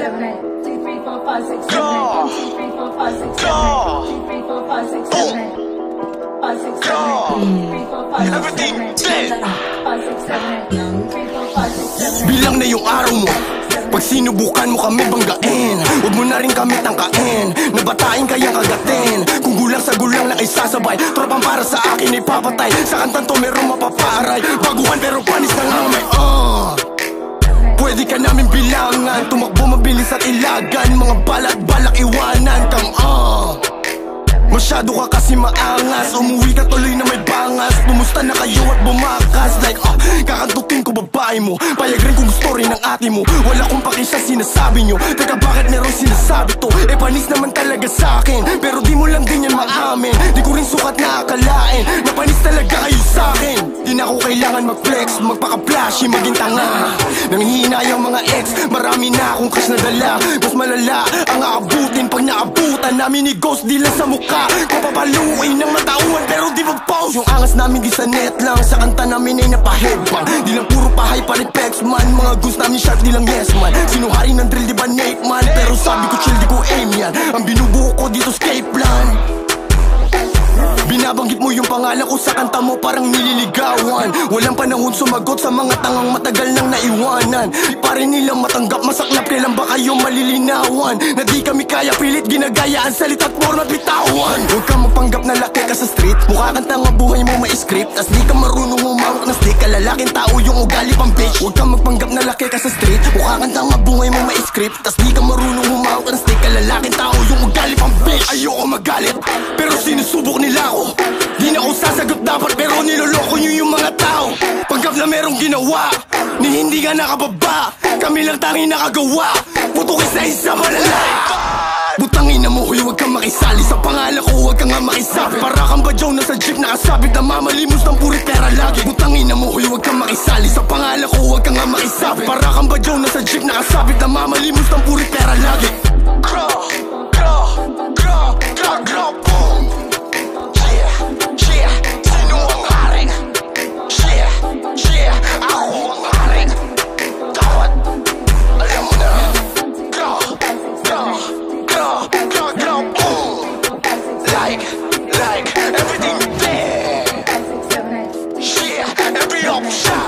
7, 8, 2, 3, 4, 5, 6, 7, 8, 1, 2, 3, 4, 5, 6, 7, 8, 2, 3, 4, 5, 6, 7, 8, 5, 6, 7, 8, 2, 3, 4, 5, 6, 7, 8, 5, 6, 7, 8, 2, 3, 4, 5, 6, 7, 8. Bilang na yung araw mo, pag sinubukan mo kami banggain, huwag mo na rin kami tangkain, nabatain kayang kagatin. Kung gulang sa gulang lang isasabay, tropang para sa akin ipapatay. Sa kantang to merong mapaparay, baguhan pero panis na ngamay. Pwede ka namin bilangan, tumakbo mabilis at ilagan, mga balat balak iwanan kang masyado ka kasi maangas, umuwi ka tuloy na may bangas. Pumusta na kayo at bumakas, like kakantutin ko babae mo, payag rin kung gusto rin ng ate mo. Wala kong paki sa sinasabi nyo, teka bakit meron sinasabi to? Panis naman talaga sa akin, pero di mo lang din yan maamin. Di ko rin sukat na akalain, napanis talaga kayo sa akin. Di na ako kailangan mag-flex, magpaka-flashy, maging tanga. Nanghihina yung mga ex, marami na akong cash na dala. Mas malala ang aabutin pag naabutan namin ni Ghost, di lang sa mukha. Papapaluin ng matauhan pero di mag-pause. Yung angas namin di sa net lang, sa kanta namin ay napaheadbang. Di lang puro pahay pa-repex man, mga goons namin sharp di lang yes man. Sinuhari ng drill di ba Nate man, pero sabi ko chill di ko aim yan. Ang binubuo ko dito escape plan. Binabanggit mo yung pangalan ko sa kanta mo parang nililigawan. Walang panahon sumagot sa mga tangang matagal nang naiwanan. Pare nilang matanggap masaklap, kailan ba kayo malilinawan? Na di kami kaya pilit ginagaya ang salita't forma bitawan. Huwag kang mapanggap na laki ka sa street, mukha kang tanga buhay mo may script. Tas di ka marunong umawak na stick, kalalaking tao yung ugali pang bitch. Huwag kang magpanggap na laki ka sa street, mukha kang tanga buhay mo may script. Tas di ka marunong umawak na stick, kalalaking tao yung ugali pang bitch. Ayoko magalit, pero sinusubok nila ako. Di na ako sasagot dapat pero niloloko nyo yung mga tao. Panggap na merong ginawa, ni hindi ka nakababa, kami lang tangi nakagawa. Putukin sa isa malala. Butangin na mo, huwag kang makisali sa pangalan ko, huwag kang nga makisabi. Para kang badyaw na sa jeep nakasabit na mamalimos ng purit pera lagi. Butangin na mo, huwag kang makisali sa pangalan ko, huwag kang nga makisabi. Para kang badyaw na sa jeep nakasabit na mamalimos ng purit pera lagi. Boom. Sino ang hari? Ako ang hari. Tawad, alam mo na. Boom. Like everything there. Every option.